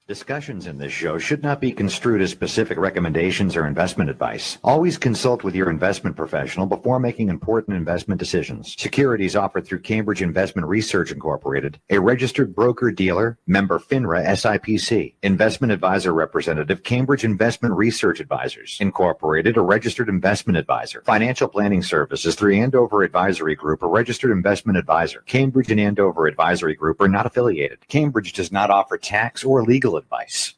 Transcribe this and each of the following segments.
Discussions in this show should not be construed as specific recommendations or investment advice. Always consult with your investment professional before making important investment decisions. Securities offered through Cambridge Investment Research Incorporated, a registered broker-dealer, member FINRA SIPC. Investment advisor representative, Cambridge Investment Research Advisors Incorporated, a registered investment advisor. Financial planning services through Andover Advisory Group, a registered investment advisor. Cambridge and Andover Advisory Group are not affiliated. Cambridge does not offer tax or legal advice.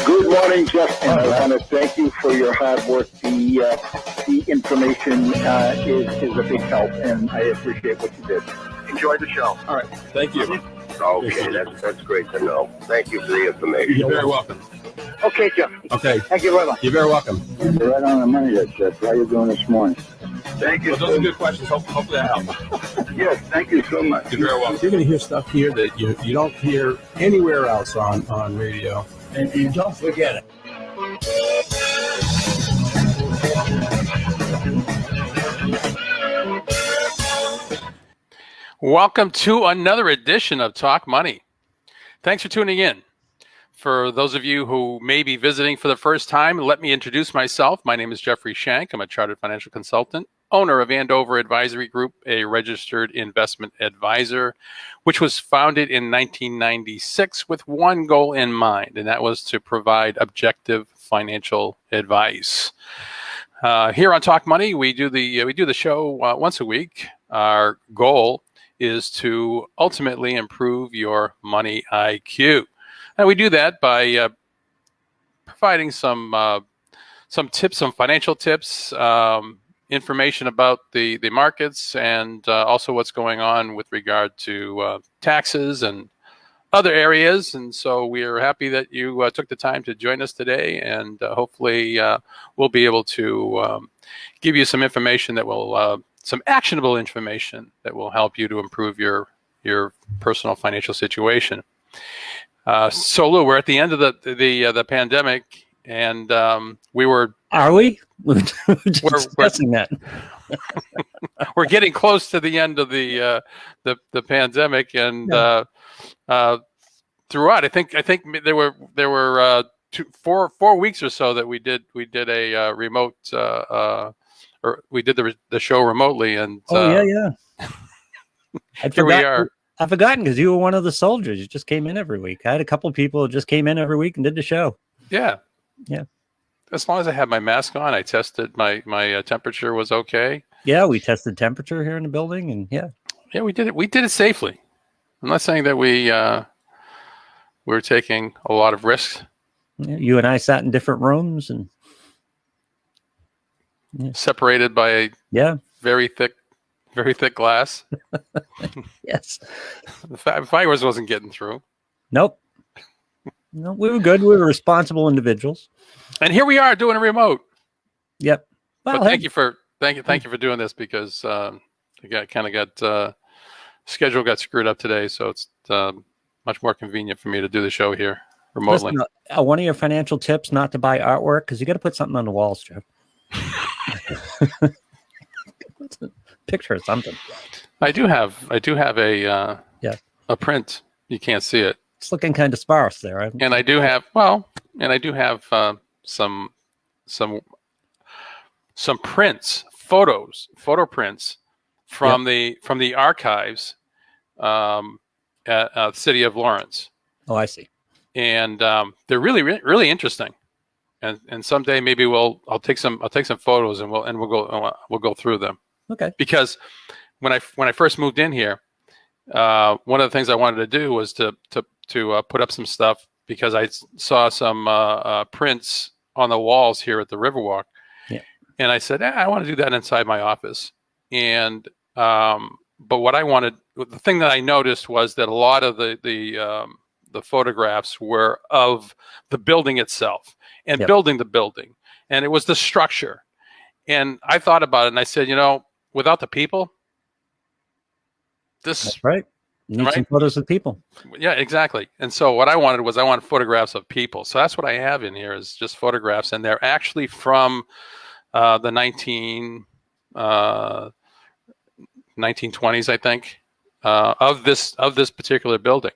Good morning, Justin. I want to thank you for your hard work. The information is a big help, and I appreciate what you did. Enjoy the show. All right. Thank you. Okay, that's great to know. Thank you for the information. You're very welcome. Okay, Jeff. Okay. Thank you very much. You're very welcome. You're right on the money there, Jeff. How are you doing this morning? Thank you. Well, those are good questions. Hopefully that helps. Yes, thank you so much. You're very welcome. You're going to hear stuff here that you don't hear anywhere else on radio. And you don't forget it. Welcome to another edition of Talk Money. Thanks for tuning in. For those of you who may be visiting for the first time, let me introduce myself. My name is Jeffrey Shank. I'm a chartered financial consultant, owner of Andover Advisory Group, a registered investment advisor, which was founded in 1996 with one goal in mind, and that was to provide objective financial advice. Here on Talk Money, we do the show once a week. Our goal is to ultimately improve your money IQ. And we do that by providing some tips, some financial tips, information about the markets, and also what's going on with regard to taxes and other areas. And so we are happy that you took the time to join us today, and hopefully we'll be able to give you some information that will some actionable information that will help you to improve your personal financial situation. So Lou, we're at the end of the pandemic, and we were. Are we? We're discussing that. We're getting close to the end of the pandemic, and throughout, I think there were 4 weeks or so that we did a remote. Or we did the show remotely, and yeah. Here we are. I've forgotten because you were one of the soldiers. You just came in every week. I had a couple of people who just came in every week and did the show. Yeah. As long as I had my mask on, I tested my temperature was okay. Yeah, we tested temperature here in the building, and yeah, we did it. We did it safely. I'm not saying that we were taking a lot of risks. Yeah, you and I sat in different rooms and separated by a very thick glass. Yes. The virus wasn't getting through. Nope. No, we were good. We were responsible individuals. And here we are doing a remote. Yep. Well, thank you for doing this, because schedule got screwed up today, so it's much more convenient for me to do the show here remotely. Listen, one of your financial tips: not to buy artwork, because you got to put something on the walls, Jeff. Picture of something. I do have a print. You can't see it. It's looking kind of sparse there. And I do have some prints, photo prints from the archives at the city of Lawrence. Oh, I see. And they're really interesting. And someday maybe I'll take some photos and we'll go through them. Okay. Because when I first moved in here, one of the things I wanted to do was to put up some stuff, because I saw some prints on the walls here at the Riverwalk. Yeah. And I said, I want to do that inside my office. And but the thing that I noticed was that a lot of the photographs were of the building itself and building the building, and it was the structure. And I thought about it, and I said, without the people, that's right. You need some photos of people. Yeah, exactly. And so what I wanted photographs of people. So that's what I have in here, is just photographs, and they're actually from the 1920s, I think, of this particular building.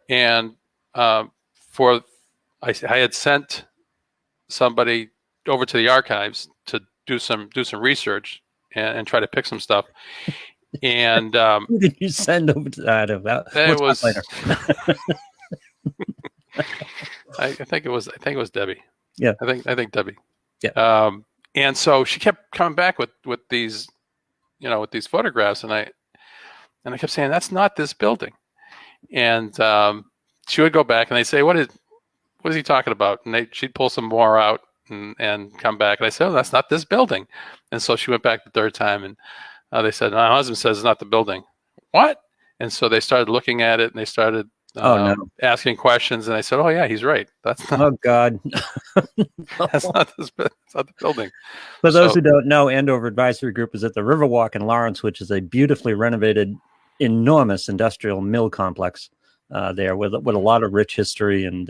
And for I had sent somebody over to the archives to do some research and try to pick some stuff. And Who did you send over to that? it We'll was talk later. I think it was Debbie. Yeah. I think Debbie. Yeah. And so she kept coming back with these, with these photographs, and I kept saying, that's not this building. And she would go back and they'd say, what is he talking about? And she'd pull some more out and come back. And I said, oh, that's not this building. And so she went back the third time, and they said, my husband says it's not the building. What? And so they started looking at it, and they started asking questions. And I said, oh yeah, he's right. That's not, Oh God. that's not this. It's not the building. For those who don't know, Andover Advisory Group is at the Riverwalk in Lawrence, which is a beautifully renovated, enormous industrial mill complex there with a lot of rich history, and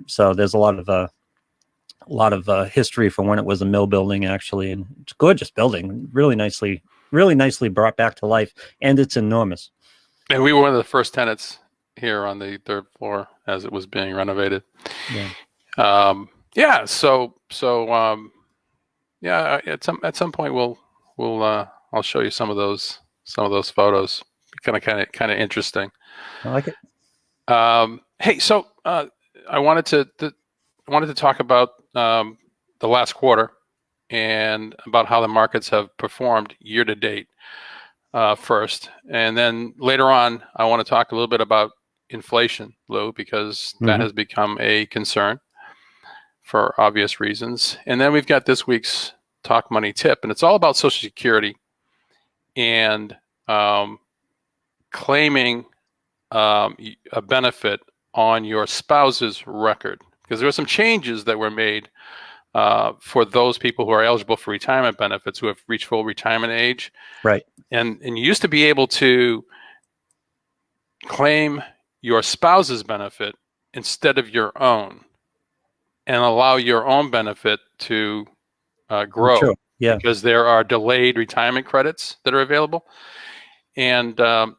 so there's a lot of history from when it was a mill building, actually, and it's a gorgeous building, really nicely brought back to life, and it's enormous. And we were one of the first tenants here on the third floor as it was being renovated. Yeah. At some point I'll show you some of those photos. Kind of interesting. I like it. Hey, so I wanted to talk about the last quarter and about how the markets have performed year to date first, and then later on I want to talk a little bit about inflation, Lou, because that has become a concern for obvious reasons. And then we've got this week's Talk Money tip, and it's all about Social Security and claiming a benefit on your spouse's record, because there were some changes that were made for those people who are eligible for retirement benefits who have reached full retirement age. Right. And you used to be able to claim your spouse's benefit instead of your own and allow your own benefit to grow. Sure. Yeah. Because there are delayed retirement credits that are available. And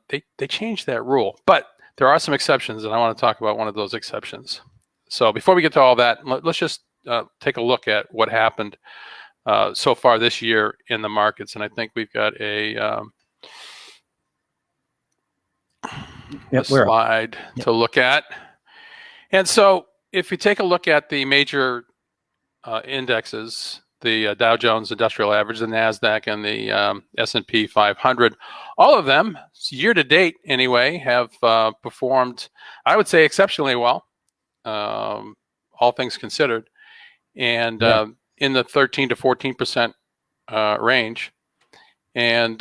they changed that rule. But there are some exceptions, and I want to talk about one of those exceptions. So before we get to all that, let's just take a look at what happened so far this year in the markets. And I think we've got a slide to look at. And so if you take a look at the major indexes, the Dow Jones Industrial Average, the NASDAQ, and the S&P 500, all of them, year to date anyway, have performed, I would say, exceptionally well, all things considered, and in the 13 to 14% range. And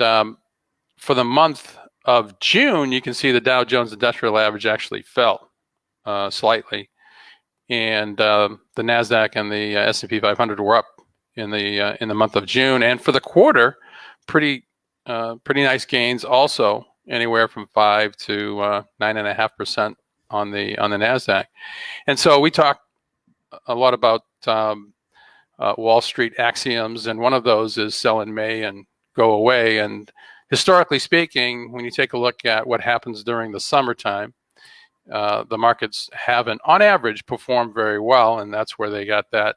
for the month of June, you can see the Dow Jones Industrial Average actually fell slightly, and the NASDAQ and the S&P 500 were up in the month of June. And for the quarter, pretty nice gains, also anywhere from 5 to 9.5% on the NASDAQ. And so we talk a lot about Wall Street axioms, and one of those is sell in May and go away. And historically speaking, when you take a look at what happens during the summertime, the markets haven't, on average, performed very well, and that's where they got that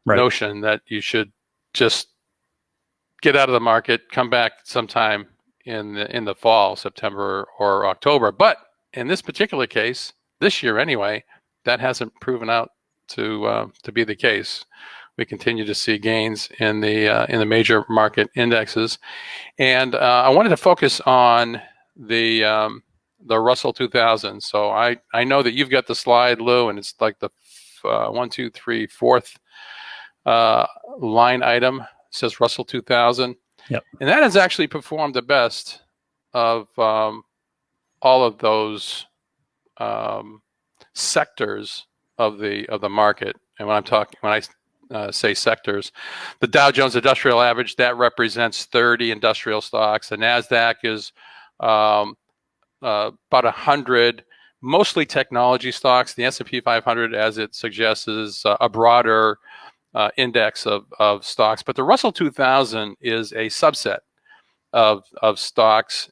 notion that you should just get out of the market, come back sometime in the fall, September or October. But in this particular case, this year anyway, that hasn't proven out to be the case. We continue to see gains in the major market indexes, and I wanted to focus on the Russell 2000. So I know that you've got the slide, Lou, and it's like the 4th line item. It says Russell 2000. Yep. And that has actually performed the best of all of those sectors of the market. And when I say sectors, the Dow Jones Industrial Average, that represents 30 industrial stocks. The NASDAQ is about 100, mostly technology stocks. The S&P 500, as it suggests, is a broader index of stocks. But the Russell 2000 is a subset of stocks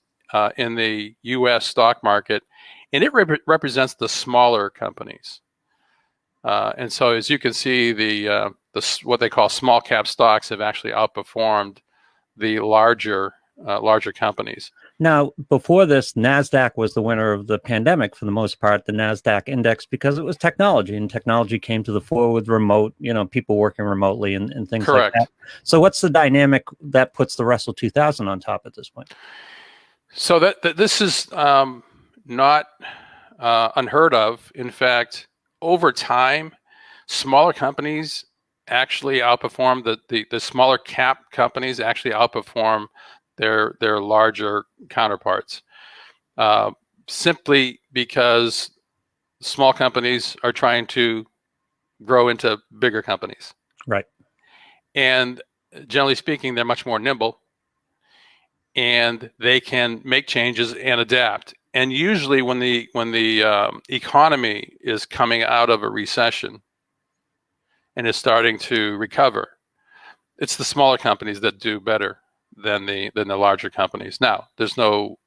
in the U.S. stock market, and it represents the smaller companies. And so, as you can see, the what they call small cap stocks have actually outperformed the larger companies. Now, before this, NASDAQ was the winner of the pandemic for the most part, the NASDAQ index, because it was technology, and technology came to the fore with remote, people working remotely and things Correct. like that. So what's the dynamic that puts the Russell 2000 on top at this point? So that this is not unheard of. In fact, over time, smaller companies actually outperform the smaller cap companies actually outperform their larger counterparts, simply because small companies are trying to grow into bigger companies. Right. And generally speaking, they're much more nimble, and they can make changes and adapt. And usually when the economy is coming out of a recession and is starting to recover, it's the smaller companies that do better than the larger companies. Now, there's no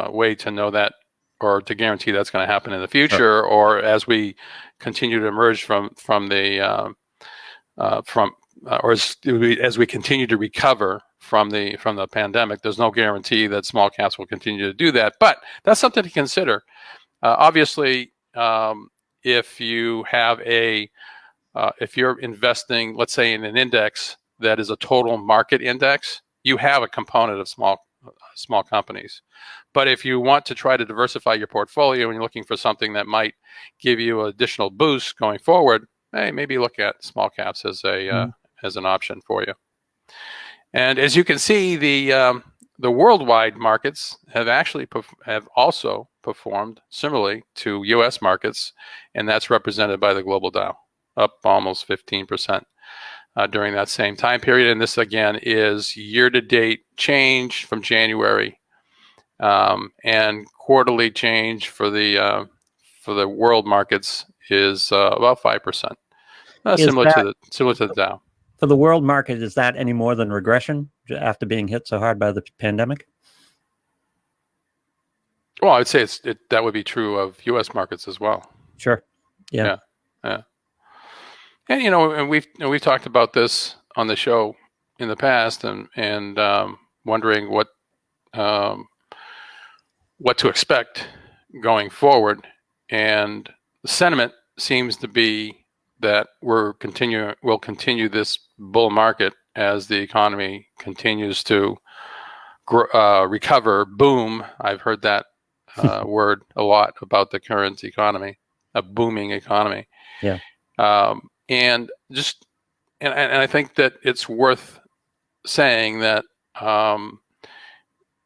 way to know that or to guarantee that's going to happen in the future, Sure. or as we continue to emerge from as we continue to recover from the pandemic. There's no guarantee that small caps will continue to do that, but that's something to consider. Obviously, if you have if you're investing, let's say, in an index that is a total market index, you have a component of small companies. But if you want to try to diversify your portfolio and you're looking for something that might give you an additional boost going forward, hey, maybe look at small caps as as an option for you. And as you can see, the worldwide markets have actually also performed similarly to U.S. markets, and that's represented by the global Dow, up almost 15%. During that same time period. And this, again, is year-to-date change from January, and quarterly change for the world markets is about 5%, similar to the Dow. For the world market, is that any more than regression after being hit so hard by the pandemic? Well, I would say that would be true of U.S. markets as well. Sure. Yeah. And and we've talked about this on the show in the past, and wondering what to expect going forward. And the sentiment seems to be that we'll continue this bull market as the economy continues to recover. Boom! I've heard that word a lot about the current economy, a booming economy. Yeah. And I think that it's worth saying that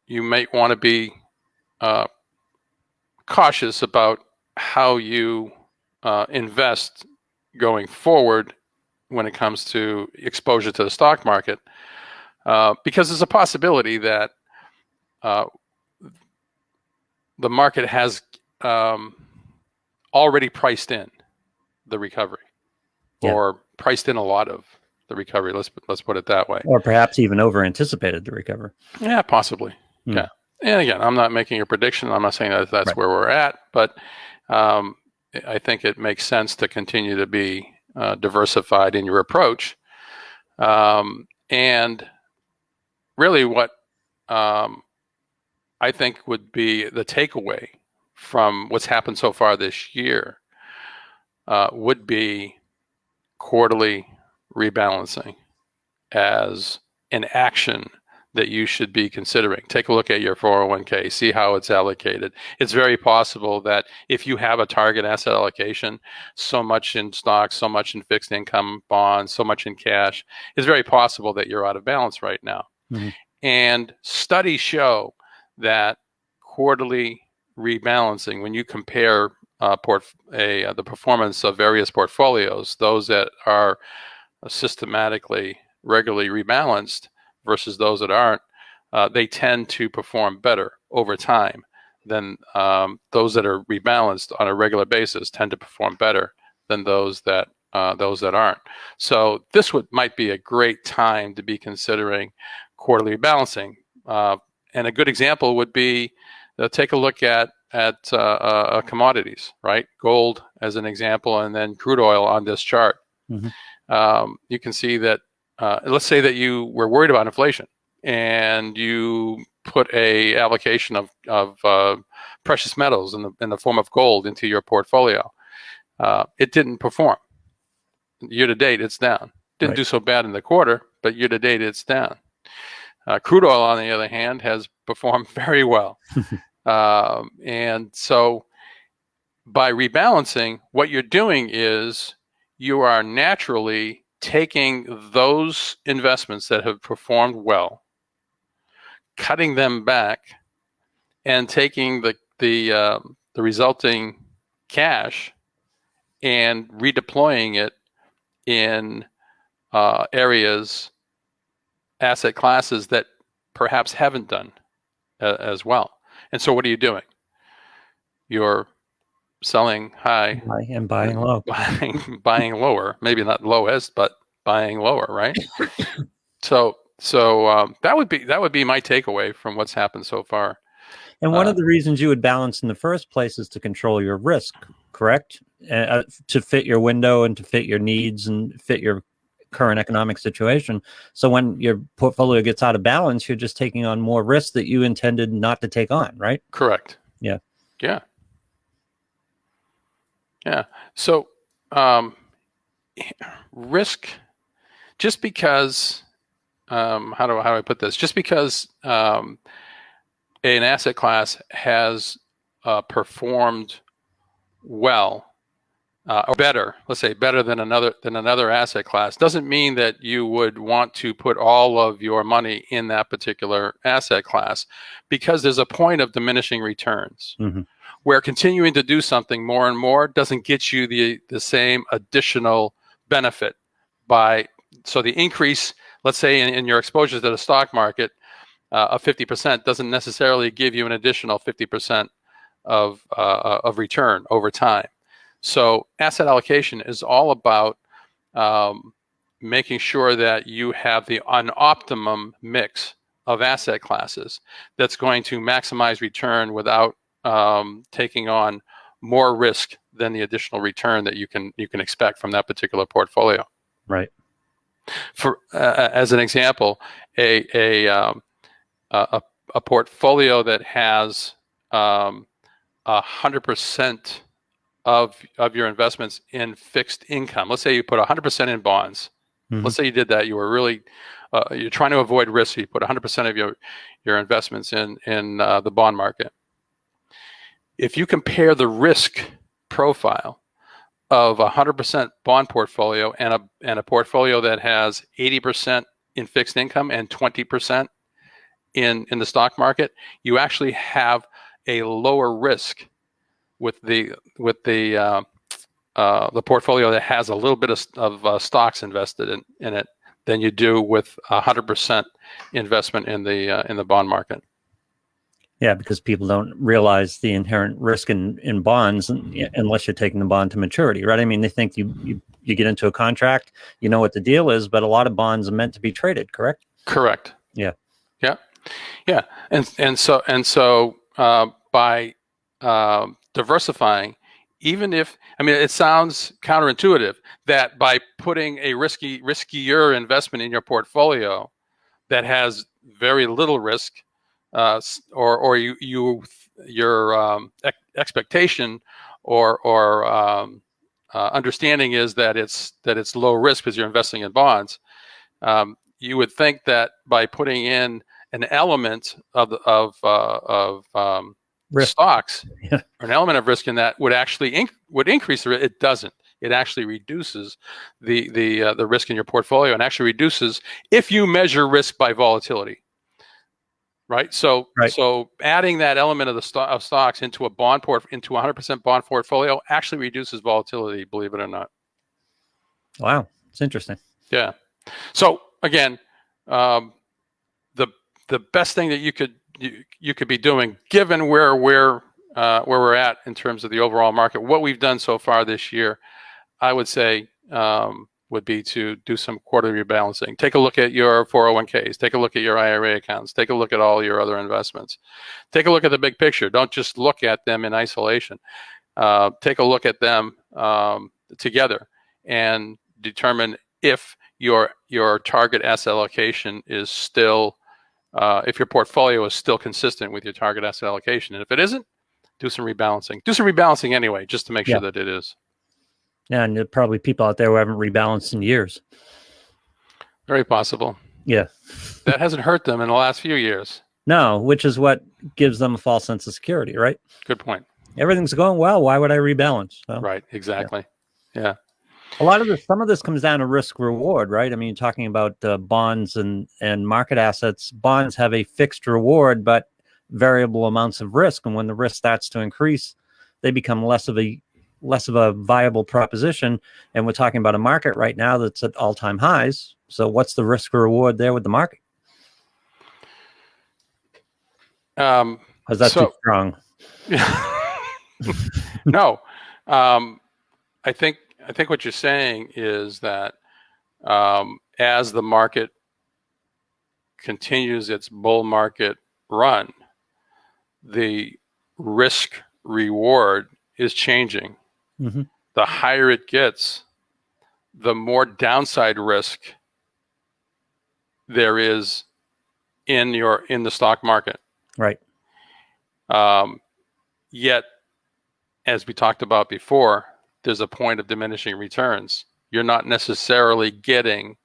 you might want to be cautious about how you invest going forward when it comes to exposure to the stock market, because there's a possibility that the market has already priced in the recovery. Yeah. Or priced in a lot of the recovery. Let's put it that way. Or perhaps even over-anticipated the recovery. Yeah, possibly. Yeah. And again, I'm not making a prediction. I'm not saying that that's right where we're at, but I think it makes sense to continue to be diversified in your approach. And really what I think would be the takeaway from what's happened so far this year would be quarterly rebalancing as an action that you should be considering. Take a look at your 401k, see how it's allocated. It's very possible that if you have a target asset allocation, so much in stocks, so much in fixed income bonds, so much in cash, it's very possible that you're out of balance right now. Mm-hmm. And studies show that quarterly rebalancing, when you compare the performance of various portfolios, those that are systematically, regularly rebalanced versus those that aren't, they tend to perform better over time than those that are rebalanced on a regular basis tend to perform better than those that aren't. So this might be a great time to be considering quarterly rebalancing. and a good example would be take a look at commodities, right? Gold as an example, and then crude oil on this chart. You can see that, let's say that you were worried about inflation and you put a allocation of precious metals in the form of gold into your portfolio. It didn't perform. Year to date, it's down. Didn't do so bad in the quarter, but year to date, it's down. Crude oil, on the other hand, has performed very well. And so by rebalancing, what you're doing is you are naturally taking those investments that have performed well, cutting them back, and taking the resulting cash and redeploying it in areas, asset classes that perhaps haven't done as well. And so what are you doing? You're selling high and buying low. Buying lower, maybe not lowest, but buying lower, right? So that would be my takeaway from what's happened so far. And one of the reasons you would balance in the first place is to control your risk, correct? To fit your window and to fit your needs and fit your current economic situation. So when your portfolio gets out of balance, you're just taking on more risk that you intended not to take on, right? Correct. Yeah. So risk, just because, how do I put this? Just because an asset class has performed well, or better, let's say better than another asset class, doesn't mean that you would want to put all of your money in that particular asset class, because there's a point of diminishing returns, where continuing to do something more and more doesn't get you the same additional benefit. So the increase, let's say in your exposures to the stock market of 50% doesn't necessarily give you an additional 50% of return over time. So asset allocation is all about making sure that you have an optimum mix of asset classes that's going to maximize return without taking on more risk than the additional return that you can expect from that particular portfolio. Right. For as an example, a portfolio that has 100% of your investments in fixed income. Let's say you put 100% in bonds. Let's say you did that. You were really you're trying to avoid risk. So you put 100% of your investments in the bond market. If you compare the risk profile of a 100% bond portfolio and a portfolio that has 80% in fixed income and 20% in the stock market, you actually have a lower risk with the portfolio that has a little bit of stocks invested in it than you do with 100% investment in the bond market. Yeah, because people don't realize the inherent risk in bonds unless you're taking the bond to maturity, right? I mean, they think you get into a contract, you know what the deal is, but a lot of bonds are meant to be traded, correct? Correct. Yeah. And so by diversifying, even if, I mean, it sounds counterintuitive that by putting a riskier investment in your portfolio that has very little risk, or your expectation or understanding is that it's low risk because you're investing in bonds. You would think that by putting in an element of risk. Stocks, or an element of risk in that would actually would increase the risk. It doesn't. It actually reduces the risk in your portfolio, and actually reduces if you measure risk by volatility. Right. So adding that element of stocks into into 100% bond portfolio actually reduces volatility, believe it or not. Wow, it's interesting. Yeah. So again, the best thing that you could be doing, given where we're at in terms of the overall market, what we've done so far this year, I would say would be to do some quarterly rebalancing. Take a look at your 401ks. Take a look at your IRA accounts. Take a look at all your other investments. Take a look at the big picture. Don't just look at them in isolation. Take a look at them together and determine if your target asset allocation is still, if your portfolio is still consistent with your target asset allocation. And if it isn't, do some rebalancing. Do some rebalancing anyway, just to make sure that it is. Yeah, and there are probably people out there who haven't rebalanced in years. Very possible. Yeah. That hasn't hurt them in the last few years. No, which is what gives them a false sense of security, right? Good point. Everything's going well. Why would I rebalance? So, Right, exactly. Yeah. a lot of this, some of this comes down to risk reward, right? I mean, you're talking about bonds and market assets. Bonds have a fixed reward, but variable amounts of risk. And when the risk starts to increase, they become less of a viable proposition. And we're talking about a market right now that's at all-time highs. So what's the risk reward there with the market? Is that too strong? No. I think what you're saying is that as the market continues its bull market run, the risk reward is changing. Mm-hmm. The higher it gets, the more downside risk there is in the stock market. Right. Yet, as we talked about before, there's a point of diminishing returns. You're not necessarily getting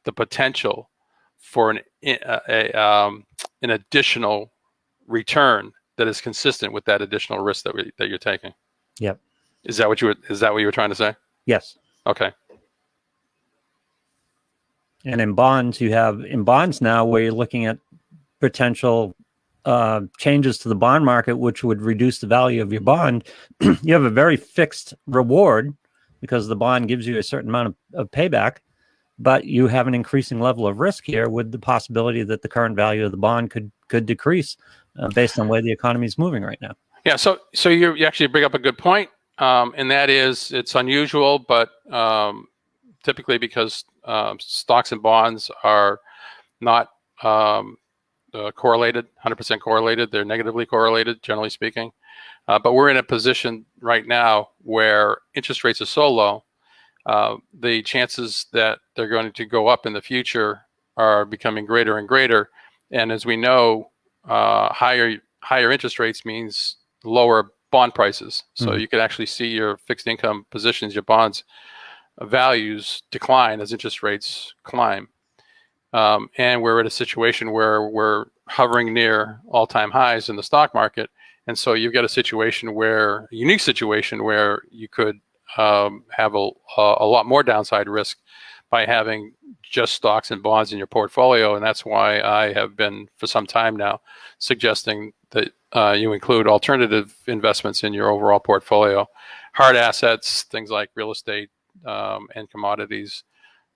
the potential for an additional return that is consistent with that additional risk that you're taking. Yep. Is that what you were trying to say? Yes. Okay. And in bonds now, where you're looking at potential changes to the bond market, which would reduce the value of your bond, you have a very fixed reward because the bond gives you a certain amount of payback, but you have an increasing level of risk here with the possibility that the current value of the bond could decrease based on where the economy is moving right now. Yeah. So you actually bring up a good point, and that is it's unusual, but typically because stocks and bonds are not correlated, 100% correlated. They're negatively correlated, generally speaking. But we're in a position right now where interest rates are so low, the chances that they're going to go up in the future are becoming greater and greater. And as we know, higher interest rates means lower bond prices. So you could actually see your fixed income positions, your bonds values decline as interest rates climb. And we're at a situation where we're hovering near all-time highs in the stock market. And so you've got a unique situation where you could have a lot more downside risk by having just stocks and bonds in your portfolio. And that's why I have been, for some time now, suggesting that you include alternative investments in your overall portfolio. Hard assets, things like real estate and commodities.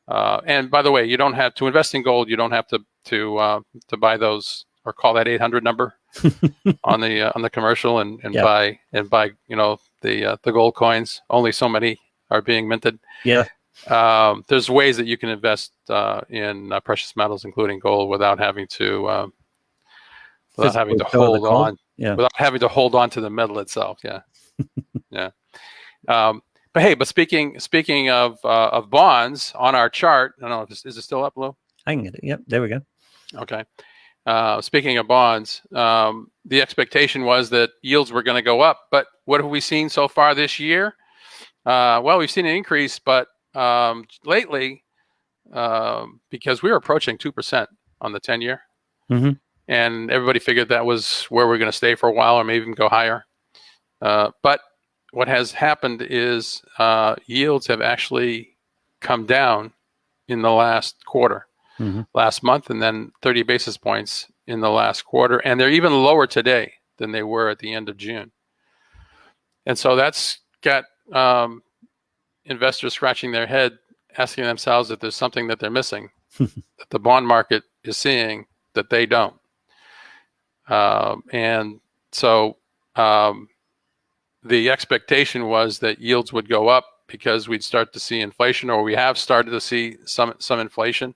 And by the way, you don't have to invest in gold. You don't have to buy those or call that 800 number on the commercial and buy the gold coins. Only so many are being minted. Yeah. There's ways that you can invest in precious metals, including gold, without having to hold on. Yeah. Without having to hold on to the metal itself. Yeah. Yeah. But speaking of bonds on our chart, I don't know, is it still up, Lou? I can get it. Yep, there we go. Okay. Speaking of bonds, the expectation was that yields were going to go up, but what have we seen so far this year? Well, we've seen an increase, but lately, because we were approaching 2% on the 10-year, and everybody figured that was where we're going to stay for a while, or maybe even go higher. But what has happened is yields have actually come down in the last quarter, last month, and then 30 basis points in the last quarter. And they're even lower today than they were at the end of June. And so that's got investors scratching their head, asking themselves if there's something that they're missing, that the bond market is seeing that they don't. And so the expectation was that yields would go up because we'd start to see inflation, or we have started to see some inflation,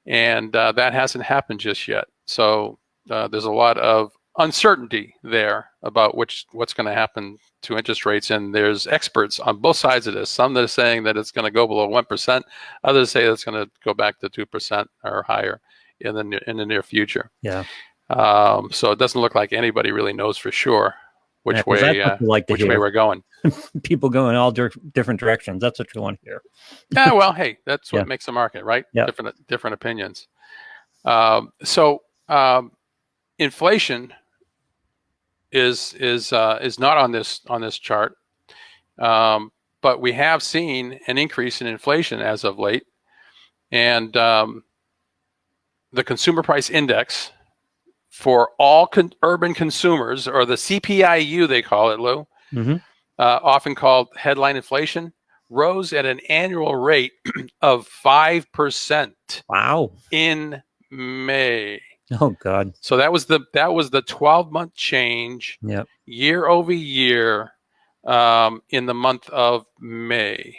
and that hasn't happened just yet. So there's a lot of uncertainty there about what's going to happen to interest rates, and there's experts on both sides of this. Some that are saying that it's going to go below 1%, others say it's going to go back to 2% or higher in the near future. Yeah. So it doesn't look like anybody really knows for sure which Yeah, 'cause way that's what you like to which way hear. we're going. People go in all different directions. That's what you want to hear. Yeah, well, hey, that's what Yeah. makes a market, right? Yeah. Different opinions. Inflation is not on this chart, but we have seen an increase in inflation as of late, and the consumer price index for all urban consumers, or the CPIU they call it, Lou, Mm-hmm. often called headline inflation, rose at an annual rate of 5% Wow. in May. Oh God. So that was the 12-month change Yep. year over year in the month of May,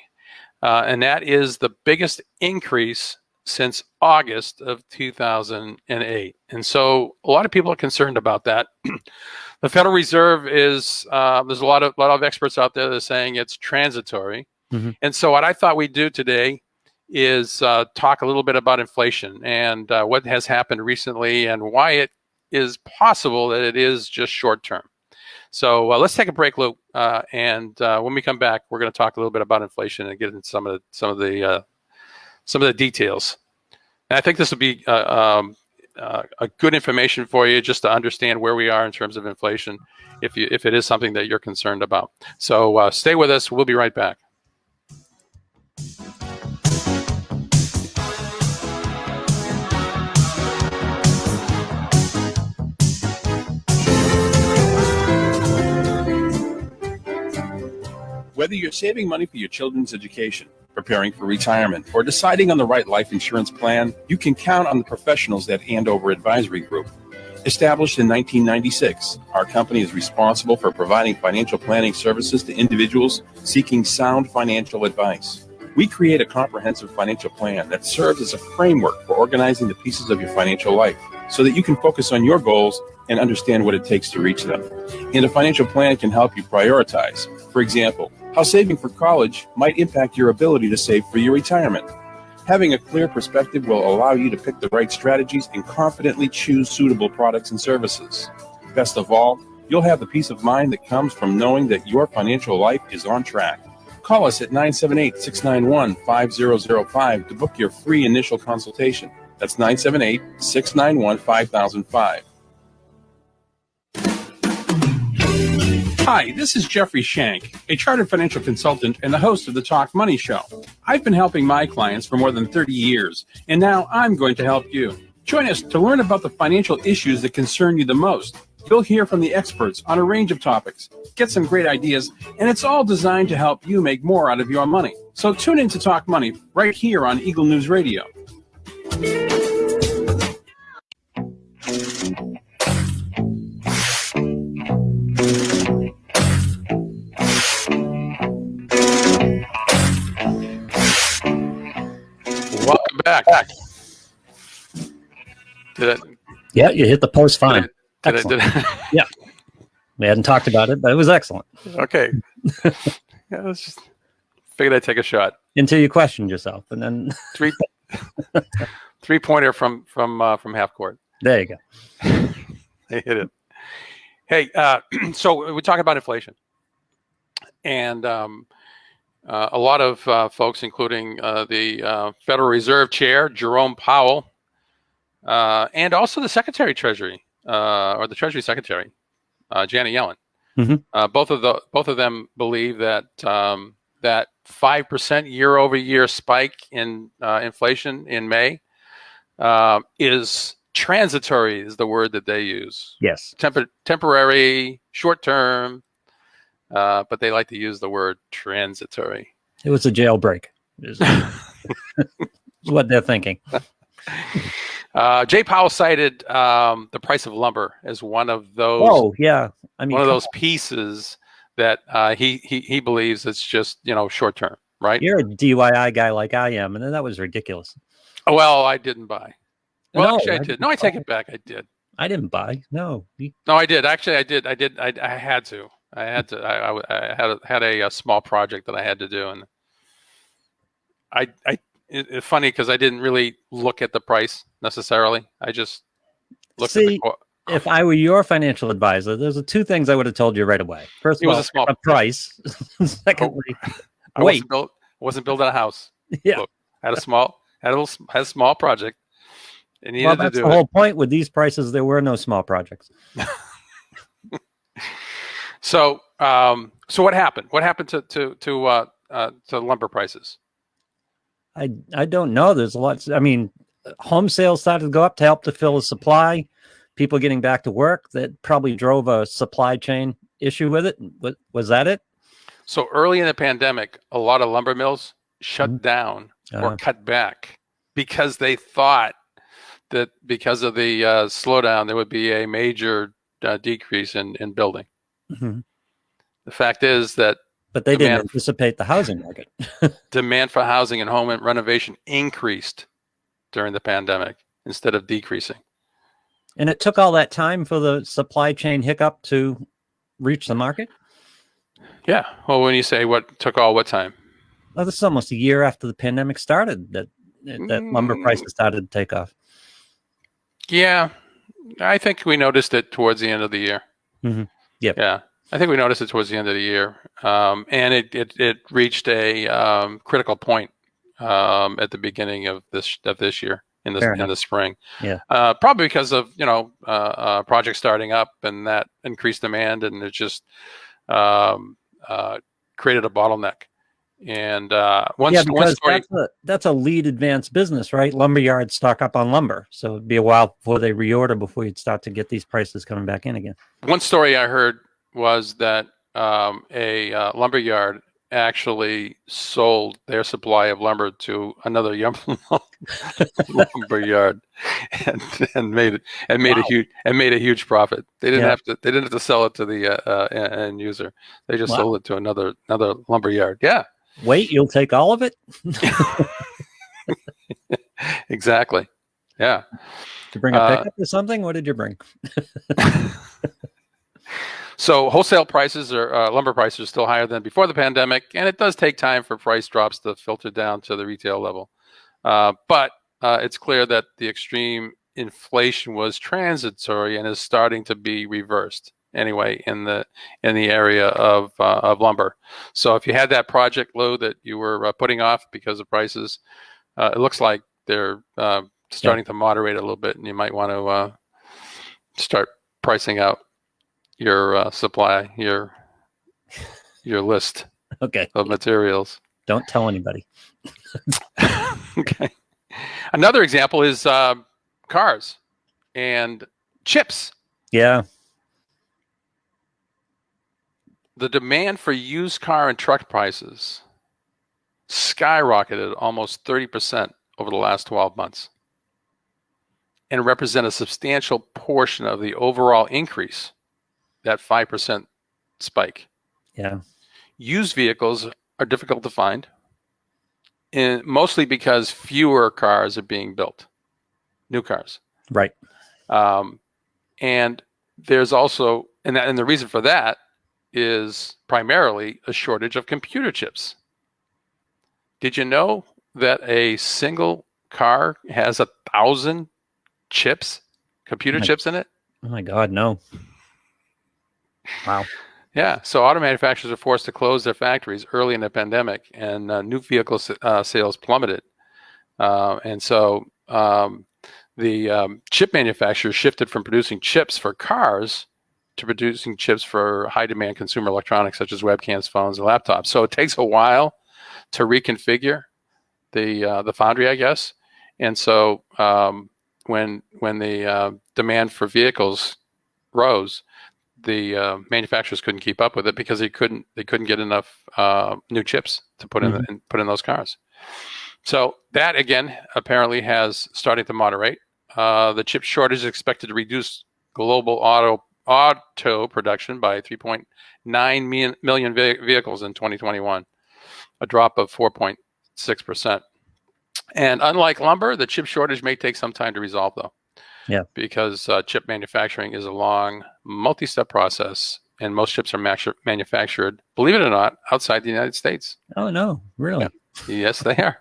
and that is the biggest increase since August of 2008. And so a lot of people are concerned about that. The Federal Reserve is there's a lot of experts out there that are saying it's transitory. Mm-hmm. And so what I thought we'd do today is talk a little bit about inflation and what has happened recently and why it is possible that it is just short term. So let's take a break, Lou, and when we come back, we're going to talk a little bit about inflation and get into some of the details. And I think this will be a good information for you just to understand where we are in terms of inflation, if it is something that you're concerned about. So stay with us. We'll be right back. Whether you're saving money for your children's education, preparing for retirement, or deciding on the right life insurance plan, you can count on the professionals at Andover Advisory Group. Established in 1996, our company is responsible for providing financial planning services to individuals seeking sound financial advice. We create a comprehensive financial plan that serves as a framework for organizing the pieces of your financial life so that you can focus on your goals and understand what it takes to reach them. And a financial plan can help you prioritize. For example, how saving for college might impact your ability to save for your retirement. Having a clear perspective will allow you to pick the right strategies and confidently choose suitable products and services. Best of all, you'll have the peace of mind that comes from knowing that your financial life is on track. Call us at 978-691-5005 to book your free initial consultation. That's 978-691-5005. Hi, this is Jeffrey Shank, a chartered financial consultant and the host of the Talk Money Show. I've been helping my clients for more than 30 years, and now I'm going to help you. Join us to learn about the financial issues that concern you the most. You'll hear from the experts on a range of topics, get some great ideas, and it's all designed to help you make more out of your money. So tune in to Talk Money right here on Eagle News Radio. Welcome back. Yeah, you hit the post fine. Did Excellent. I- We hadn't talked about it, but it was excellent Okay. Yeah, let's just figured I'd take a shot. until you questioned yourself, and then 3-pointer from half court. there you go. They hit it. Hey, so we're talking about inflation, and a lot of folks, including the Federal Reserve Chair Jerome Powell, and also the Secretary of Treasury or the Treasury Secretary Janet Yellen. Mm-hmm. Both of them believe that that 5% year-over-year spike in inflation in May is transitory, is the word that they use. Yes. Temporary, short-term, but they like to use the word transitory. It was a jailbreak. Is what they're thinking. Jay Powell cited the price of lumber as one of those. Oh, yeah. I mean, one of those pieces that he believes it's just short term, right? You're a DIY guy like I am, and that was ridiculous. Well, I didn't buy. Well, No, actually, I I did. didn't No, I take buy. it back. I did. I didn't buy. No, No, I did. Actually, I did. I had to. I had to. I had a small project that I had to do, and it's funny because I didn't really look at the price necessarily. I just looked at the. See, if I were your financial advisor, there's two things I would have told you right away. First It of was all, a small- a price. Secondly, I wait. wasn't building a house. Yeah. Look, had a small project. And needed Well, to that's do the whole point. With these prices, there were no small projects. So, so what happened? What happened to lumber prices? I don't know. There's a lot. I mean, home sales started to go up to help to fill the supply. People getting back to work, that probably drove a supply chain issue with it. Was that it? So early in the pandemic, a lot of lumber mills shut down or cut back because they thought that because of the slowdown, there would be a major decrease in building. Mm-hmm. The fact is that but they didn't anticipate the housing market. Demand for housing and home renovation increased during the pandemic instead of decreasing. And it took all that time for the supply chain hiccup to reach the market? Yeah. Well, when you say what time? Well, this is almost a year after the pandemic started that lumber prices started to take off. Yeah. I think we noticed it towards the end of the year. Mm-hmm. Yep. Yeah. I think we noticed it towards the end of the year. And it reached a critical point at the beginning of this year in the spring. Yeah. Probably because of projects starting up and that increased demand, and it just created a bottleneck. And one story. That's a lead advanced business, right? Lumber yards stock up on lumber, so it'd be a while before they reorder before you'd start to get these prices coming back in again. One story I heard was that a lumber yard actually sold their supply of lumber to another lumber yard and made a huge profit. They didn't have to sell it to the end user. They just sold it to another lumber yard. Yeah. Wait, you'll take all of it? Exactly. Yeah. Did you bring a pickup or something? What did you bring? So wholesale prices lumber prices are still higher than before the pandemic, and it does take time for price drops to filter down to the retail level. But it's clear that the extreme inflation was transitory and is starting to be reversed anyway in the area of lumber. So if you had that project, Lou, that you were putting off because of prices, it looks like they're starting to moderate a little bit, and you might want to start pricing out your supply, your list of materials. Don't tell anybody. Okay. Another example is cars and chips. Yeah. The demand for used car and truck prices skyrocketed almost 30% over the last 12 months and represent a substantial portion of the overall increase, that 5% spike. Yeah. Used vehicles are difficult to find, and mostly because fewer cars are being built, new cars. Right. And there's also, and the reason for that is primarily a shortage of computer chips. Did you know that a single car has 1,000 computer chips in it? Oh my God, no. Wow. Yeah. So auto manufacturers are forced to close their factories early in the pandemic, and new vehicle sales plummeted. And so the chip manufacturers shifted from producing chips for cars to producing chips for high demand consumer electronics such as webcams, phones, and laptops. So it takes a while to reconfigure the foundry, I guess. And so when the demand for vehicles rose, the manufacturers couldn't keep up with it because they couldn't get enough new chips to put in those cars. So that again apparently has starting to moderate. The chip shortage is expected to reduce global auto auto production by 3.9 million vehicles in 2021, a drop of 4.6%. And unlike lumber, the chip shortage may take some time to resolve, though. Yeah. Because chip manufacturing is a long, multi-step process, and most chips are manufactured, believe it or not, outside the United States. Oh no, really? Yeah. Yes, they are.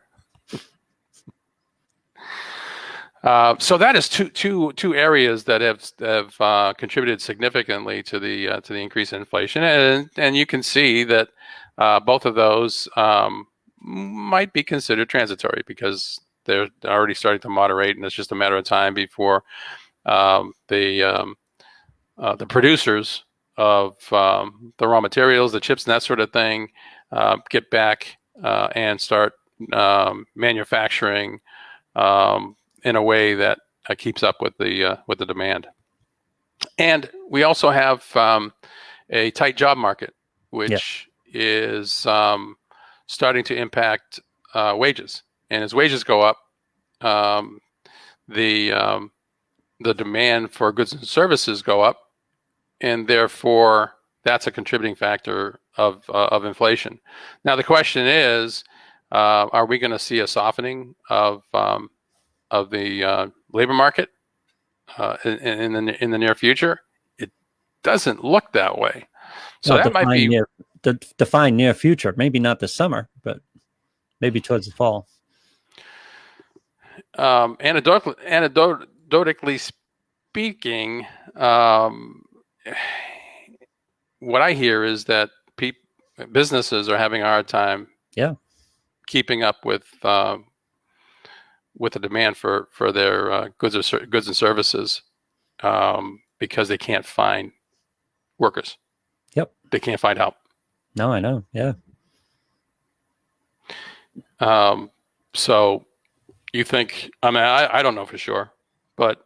So that is two areas that have contributed significantly to the increase in inflation, and you can see that both of those might be considered transitory because they're already starting to moderate, and it's just a matter of time before the producers of the raw materials, the chips, and that sort of thing get back and start manufacturing in a way that keeps up with the demand. And we also have a tight job market, which is starting to impact wages. And as wages go up, the demand for goods and services go up, and therefore that's a contributing factor of inflation. Now the question is, are we going to see a softening of the labor market in the near future? It doesn't look that way. So that might be define near future. Maybe not this summer, but maybe towards the fall. Anecdotally speaking, what I hear is that businesses are having a hard time keeping up with the demand for their goods and services because they can't find workers. Yep. They can't find help. No, I know. Yeah. So you think, I mean, I don't know for sure, but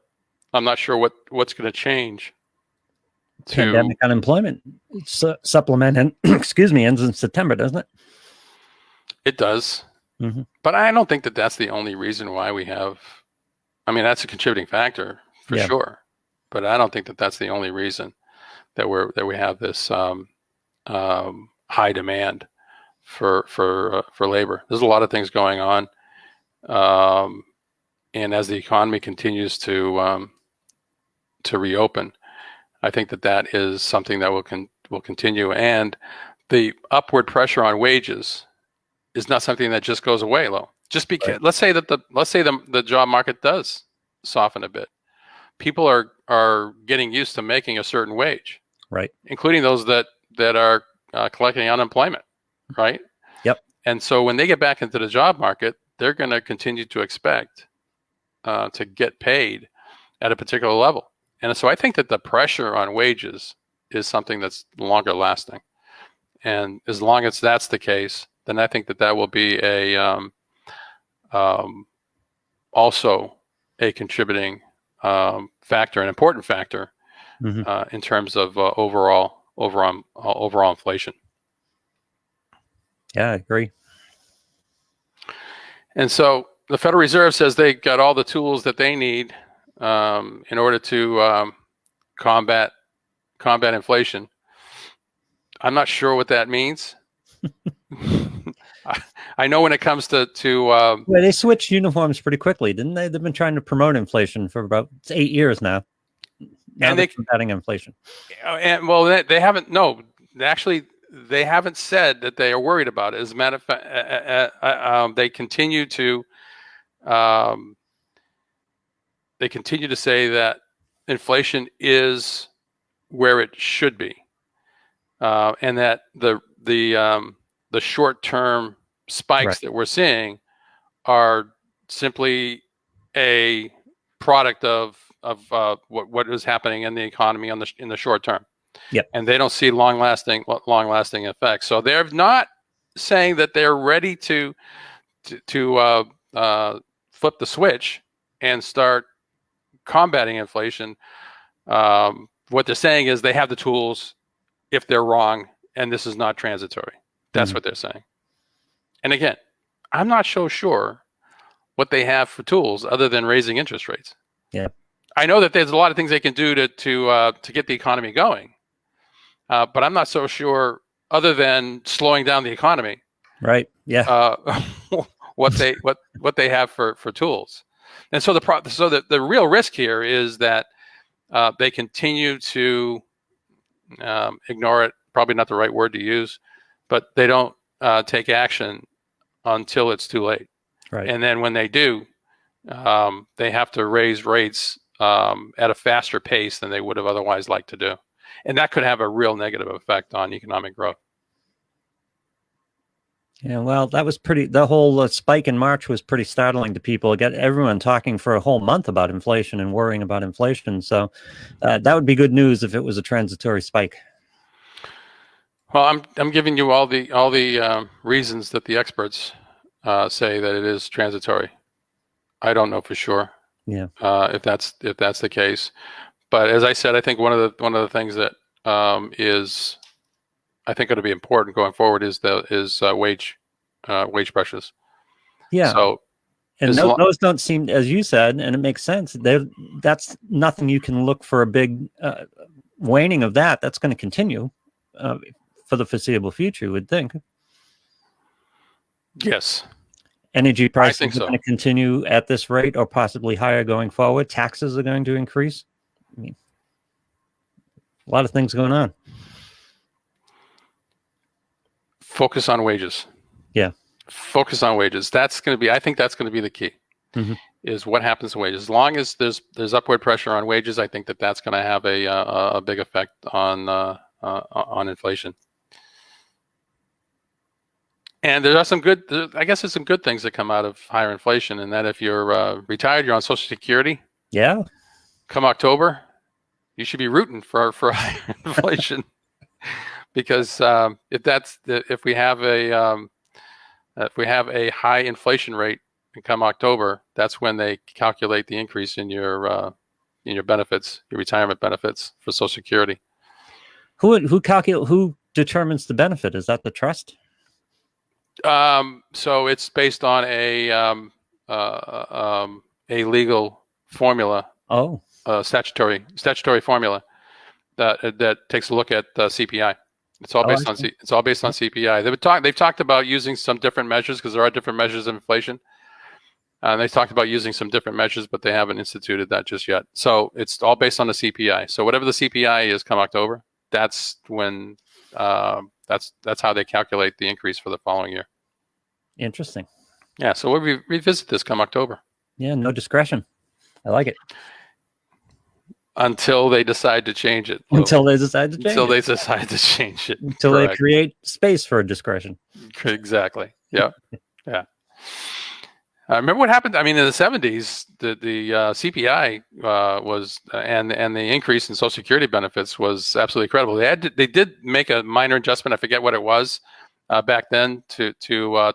I'm not sure what's going to change. Pandemic unemployment supplement, and excuse me, ends in September, doesn't it? It does. Mm-hmm. But I don't think that that's the only reason why we have, I mean, that's a contributing factor for sure, but I don't think that that's the only reason that we have this high demand for labor. There's a lot of things going on, and as the economy continues to reopen, I think that is something that will continue, and the upward pressure on wages is not something that just goes away, though. Just because, let's say the job market does soften a bit, people are getting used to making a certain wage, right? Including those that are collecting unemployment, right? Yep. And so when they get back into the job market, they're going to continue to expect to get paid at a particular level, and so I think that the pressure on wages is something that's longer lasting, and as long as that's the case, then I think that will be also a contributing factor, an important factor in terms of overall inflation. Yeah, I agree. And so the Federal Reserve says they got all the tools that they need in order to combat inflation. I'm not sure what that means. I know when it comes to well, they switched uniforms pretty quickly, didn't they? They've been trying to promote inflation for about 8 years now. And they're combating inflation. And well, they haven't. No, actually, they haven't said that they are worried about it. As a matter of fact, they continue to say that inflation is where it should be, and that the short-term spikes that we're seeing are simply a product of what is happening in the economy in the short term. Yep. And they don't see long lasting effects. So they're not saying that they're ready to flip the switch and start combating inflation. What they're saying is they have the tools if they're wrong, and this is not transitory. That's what they're saying. And again, I'm not so sure what they have for tools other than raising interest rates. Yeah. I know that there's a lot of things they can do to get the economy going, but I'm not so sure, other than slowing down the economy, Right. Yeah. what they have for tools. And so the real risk here is that they continue to ignore it. Probably not the right word to use, but they don't take action until it's too late. Right. And then when they do, they have to raise rates at a faster pace than they would have otherwise liked to do. And that could have a real negative effect on economic growth. Yeah, well, that was the whole spike in March was pretty startling to people. It got everyone talking for a whole month about inflation and worrying about inflation. So that would be good news if it was a transitory spike. Well, I'm giving you all the reasons that the experts say that it is transitory. I don't know for sure. Yeah. If that's the case, but as I said, I think one of the things that is, I think, going to be important going forward is wage pressures. Yeah. So, and those don't seem, as you said, and it makes sense. That's nothing you can look for a big waning of that. That's going to continue for the foreseeable future, you would think. Yes. Energy prices are so. going to continue at this rate or possibly higher going forward. Taxes are going to increase. I mean, a lot of things going on. Focus on wages. Yeah. Focus on wages. I think that's going to be the key. Mm-hmm. Is what happens to wages. As long as there's upward pressure on wages, I think that's going to have a big effect on inflation. And there are some good things that come out of higher inflation, and that if you're retired, you're on Social Security. Yeah. Come October, you should be rooting for higher inflation, because if we have a high inflation rate come October, that's when they calculate the increase in your benefits, your retirement benefits for Social Security. Who determines the benefit? Is that the trust? So it's based on a legal formula. Oh, statutory formula that takes a look at CPI. It's all based on CPI. They've talked about using some different measures, because there are different measures of inflation. And they talked about using some different measures, but they haven't instituted that just yet. So it's all based on the CPI. So whatever the CPI is come October, that's when that's how they calculate the increase for the following year. Interesting. Yeah. So we'll revisit this come October. Yeah. No discretion. I like it. Until they decide to change it. Until they decide to change it. Until Correct. They create space for discretion. Exactly. Yeah. Yeah. Remember what happened? I mean, in the 70s, the CPI was and the increase in Social Security benefits was absolutely incredible. They did make a minor adjustment. I forget what it was back then to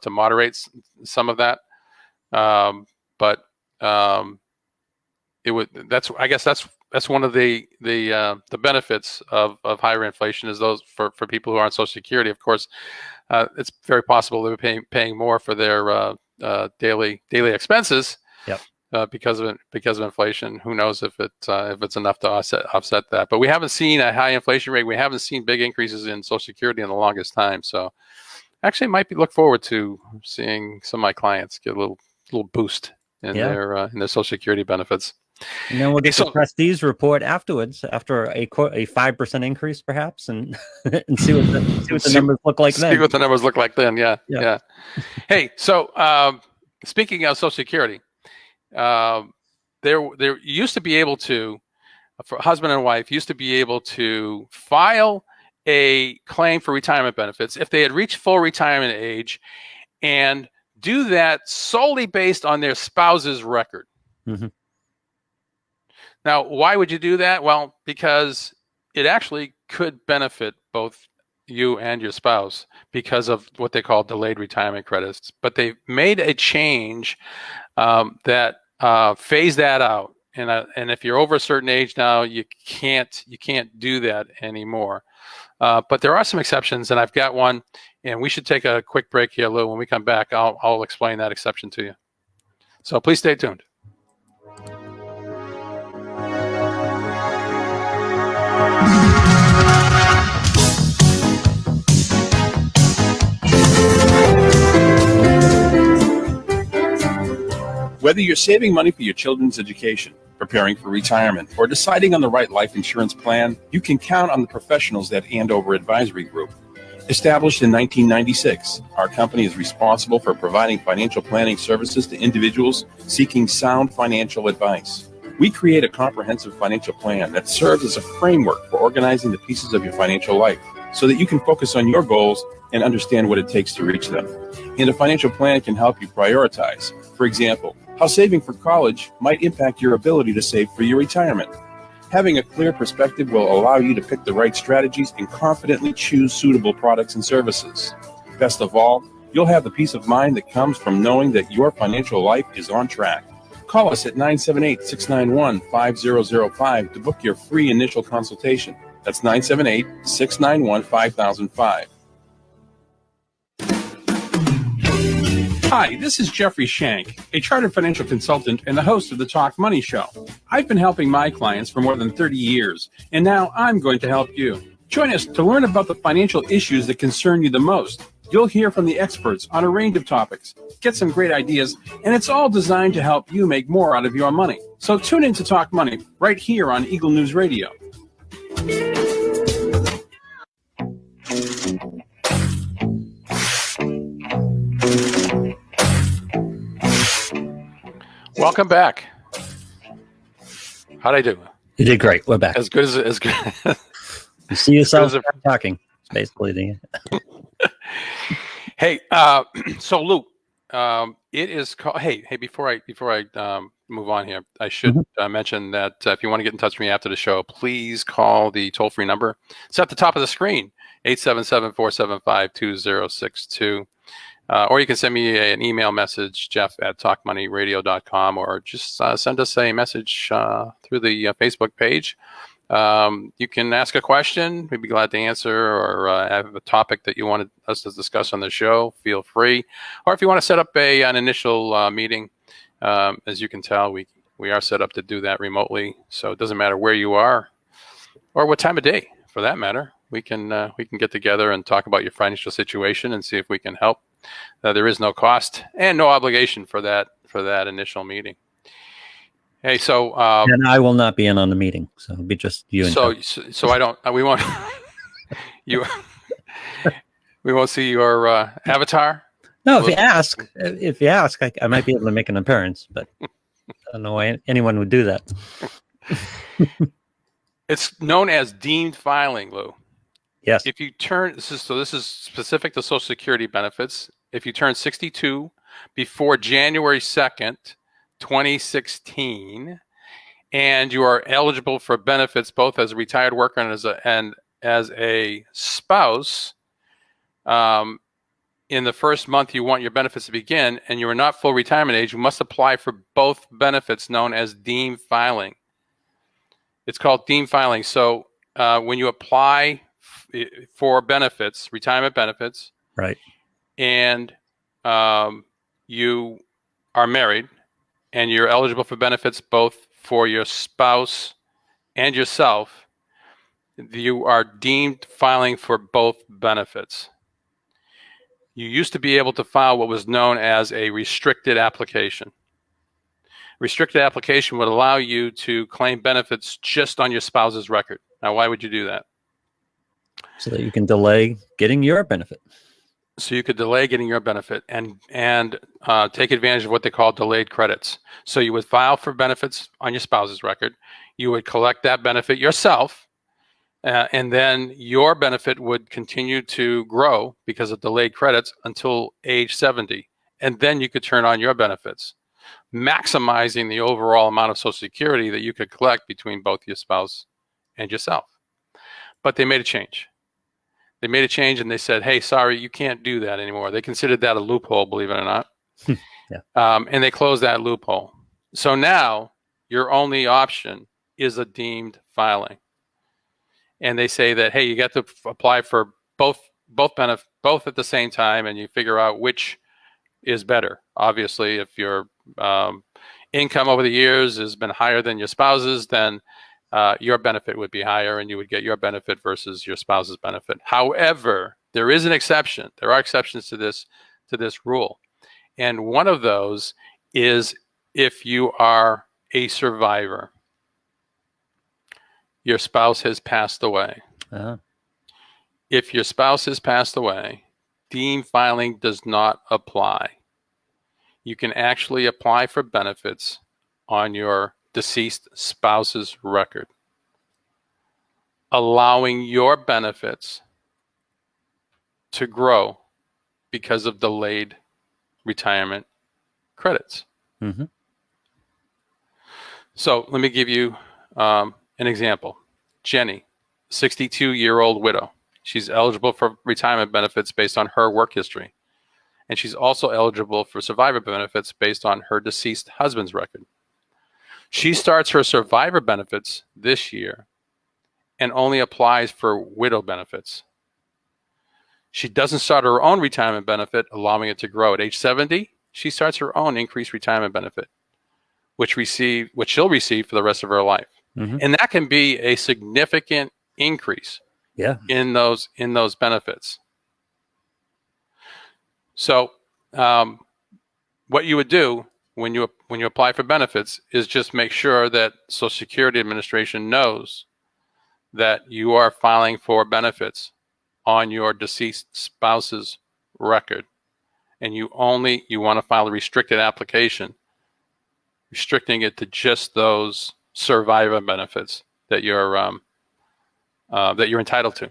moderate some of that. But it would. That's one of the benefits of higher inflation, is those for people who are on Social Security. Of course, it's very possible they're paying more for their daily expenses. Yep. Because of inflation. Who knows if it's enough to offset that? But we haven't seen a high inflation rate. We haven't seen big increases in Social Security in the longest time. So actually, look forward to seeing some of my clients get a little boost in their Social Security benefits. And then we'll get the trustees report afterwards, after a 5% increase, perhaps, and see what the numbers look like then. See what the numbers look like then. Yeah. Hey, so speaking of Social Security, there used to be able to, for husband and wife, used to be able to file a claim for retirement benefits if they had reached full retirement age, and do that solely based on their spouse's record. Mm-hmm. Now, why would you do that? Well, because it actually could benefit both you and your spouse because of what they call delayed retirement credits. But they made a change that phased that out. And if you're over a certain age now, you can't do that anymore. But there are some exceptions, and I've got one. And we should take a quick break here, Lou. When we come back, I'll explain that exception to you. So please stay tuned. Whether you're saving money for your children's education, preparing for retirement, or deciding on the right life insurance plan, you can count on the professionals at Andover Advisory Group. Established in 1996, our company is responsible for providing financial planning services to individuals seeking sound financial advice. We create a comprehensive financial plan that serves as a framework for organizing the pieces of your financial life so that you can focus on your goals and understand what it takes to reach them. And a financial plan can help you prioritize. For example, how saving for college might impact your ability to save for your retirement. Having a clear perspective will allow you to pick the right strategies and confidently choose suitable products and services. Best of all, you'll have the peace of mind that comes from knowing that your financial life is on track. Call us at 978-691-5005 to book your free initial consultation. That's 978-691-5005. Hi, this is Jeffrey Shank, a chartered financial consultant and the host of the Talk Money Show. I've been helping my clients for more than 30 years, and now I'm going to help you. Join us to learn about the financial issues that concern you the most. You'll hear from the experts on a range of topics, get some great ideas, and it's all designed to help you make more out of your money. So tune in to Talk Money right here on Eagle News Radio. Welcome back. How'd I do? You did great. We're back. As good as good. You see yourself Good talking. It's basically the. Hey, so Lou, it is called. Hey, before I move on here, I should mention that if you want to get in touch with me after the show, please call the toll-free number. It's at the top of the screen, 877-475-2062. Or you can send me an email message, jeff@talkmoneyradio.com, or just send us a message through the Facebook page. You can ask a question. We'd be glad to answer, or have a topic that you want us to discuss on the show. Feel free. Or if you want to set up an initial meeting, as you can tell, we are set up to do that remotely. So it doesn't matter where you are or what time of day, for that matter. We can get together and talk about your financial situation and see if we can help. There is no cost and no obligation for that initial meeting. Hey, so and I will not be in on the meeting, so it'll be just you and. So I don't. We won't. You. We won't see your avatar. No, if you ask, I might be able to make an appearance, but I don't know why anyone would do that. It's known as deemed filing, Lou. Yes. If you turn this is specific to Social Security benefits. If you turn 62 before January 2nd, 2016, and you are eligible for benefits both as a retired worker and as a spouse, in the first month you want your benefits to begin, and you are not full retirement age, you must apply for both benefits, known as deemed filing. It's called deemed filing. So when you apply for benefits, retirement benefits, right, and you are married and you're eligible for benefits both for your spouse and yourself, you are deemed filing for both benefits. You used to be able to file what was known as a restricted application. Restricted application would allow you to claim benefits just on your spouse's record. Now, why would you do that? So that you can delay getting your benefit. So you could delay getting your benefit and take advantage of what they call delayed credits. So you would file for benefits on your spouse's record. You would collect that benefit yourself, and then your benefit would continue to grow because of delayed credits until age 70. And then you could turn on your benefits, maximizing the overall amount of Social Security that you could collect between both your spouse and yourself. But they made a change. They made a change and they said, hey, sorry, you can't do that anymore. They considered that a loophole, believe it or not. Yeah. And they closed that loophole. So now your only option is a deemed filing. And they say that, hey, you got to apply for both at the same time, and you figure out which is better. Obviously, if your income over the years has been higher than your spouse's, then your benefit would be higher, and you would get your benefit versus your spouse's benefit. However, there is an exception. There are exceptions to this rule, and one of those is if you are a survivor, your spouse has passed away. Uh-huh. If your spouse has passed away, deemed filing does not apply. You can actually apply for benefits on your deceased spouse's record, allowing your benefits to grow because of delayed retirement credits. Mm-hmm. So let me give you an example. Jenny, 62-year-old widow. She's eligible for retirement benefits based on her work history. And she's also eligible for survivor benefits based on her deceased husband's record. She starts her survivor benefits this year and only applies for widow benefits. She doesn't start her own retirement benefit, allowing it to grow. At age 70, she starts her own increased retirement benefit, which she'll receive for the rest of her life. Mm-hmm. And that can be a significant increase in those benefits. So what you would do when you apply for benefits is just make sure that Social Security Administration knows that you are filing for benefits on your deceased spouse's record, and you want to file a restricted application, restricting it to just those survivor benefits that you're entitled to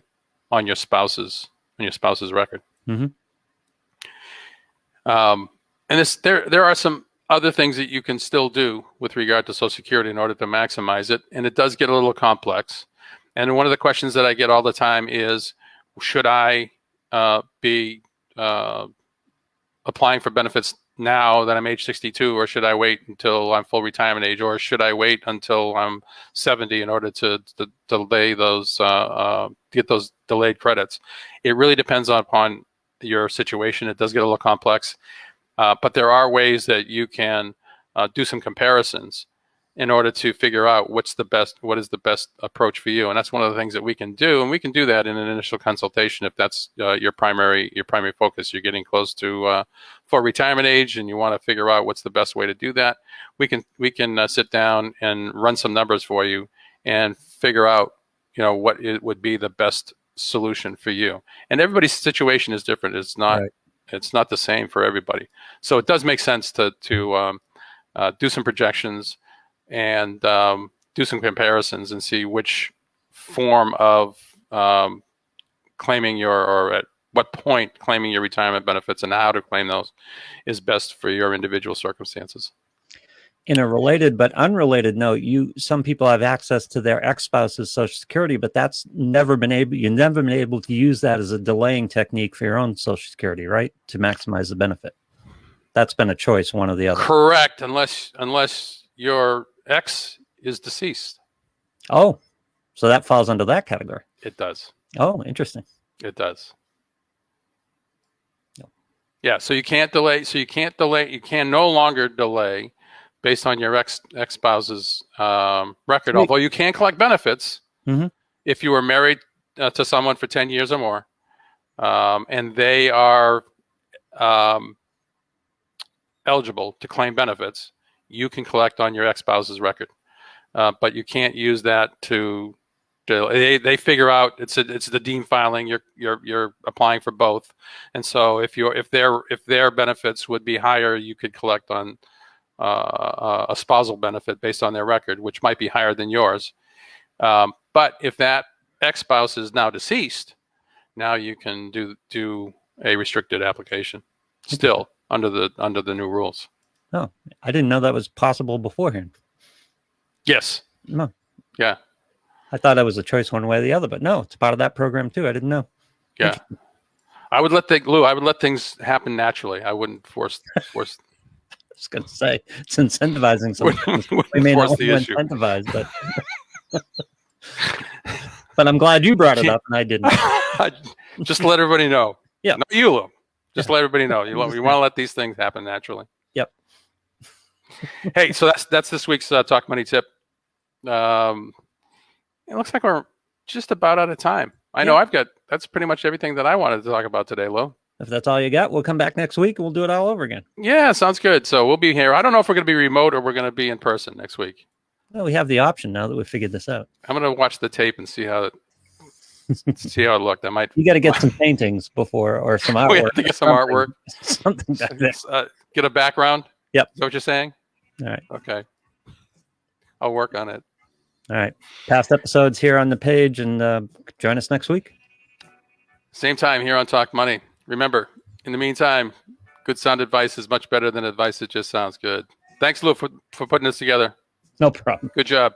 on your spouse's record. Mm-hmm. And there are some other things that you can still do with regard to Social Security in order to maximize it, and it does get a little complex. And one of the questions that I get all the time is, should I be applying for benefits now that I'm age 62, or should I wait until I'm full retirement age, or should I wait until I'm 70 in order to delay those, get those delayed credits? It really depends upon your situation. It does get a little complex, but there are ways that you can do some comparisons in order to figure out what is the best approach for you. And that's one of the things that we can do, and we can do that in an initial consultation if that's your primary focus. You're getting close to full retirement age, and you want to figure out what's the best way to do that. We can sit down and run some numbers for you and figure out what it would be the best solution for you. And everybody's situation is different. It's not Right. It's not the same for everybody. So it does make sense to do some projections and do some comparisons and see which form of claiming or at what point claiming your retirement benefits and how to claim those is best for your individual circumstances. In a related but unrelated note, some people have access to their ex-spouse's Social Security, but you've never been able to use that as a delaying technique for your own Social Security, right? To maximize the benefit. That's been a choice, one or the other. Correct, unless your ex is deceased. Oh, so that falls under that category. It does. Oh, interesting. It does. No. Yeah, so you can't delay. You can no longer delay based on your ex-spouse's record, although you can collect benefits if you were married to someone for 10 years or more, and they are eligible to claim benefits. You can collect on your ex-spouse's record, but you can't use that to. They figure out it's the deemed filing. You're applying for both, and so if their benefits would be higher, you could collect on a spousal benefit based on their record, which might be higher than yours. But if that ex-spouse is now deceased, now you can do a restricted application still under the new rules. Oh, I didn't know that was possible beforehand. Yes. No. Yeah. I thought that was a choice one way or the other, but no, it's part of that program too. I didn't know. Yeah. I would let things happen naturally. I wouldn't force. I was going to say it's incentivizing something. We may not want to incentivize, but I'm glad you brought it up and I didn't. Just to let everybody know. Yeah. No, you, Lou. Just let everybody know. You want to let these things happen naturally. Yep. Hey, so that's this week's Talk Money tip. It looks like we're just about out of time. I know that's pretty much everything that I wanted to talk about today, Lou. If that's all you got, we'll come back next week and we'll do it all over again. Yeah, sounds good. So we'll be here. I don't know if we're going to be remote or we're going to be in person next week. Well, we have the option now that we've figured this out. I'm going to watch the tape and see how it looked. I might. You got to get some paintings before, or some artwork. We have to get some artwork. Something like that. Get a background. Yep. Is that what you're saying? All right. Okay. I'll work on it. All right. Past episodes here on the page, and join us next week. Same time here on Talk Money. Remember, in the meantime, good sound advice is much better than advice that just sounds good. Thanks, Lou, for putting this together. No problem. Good job.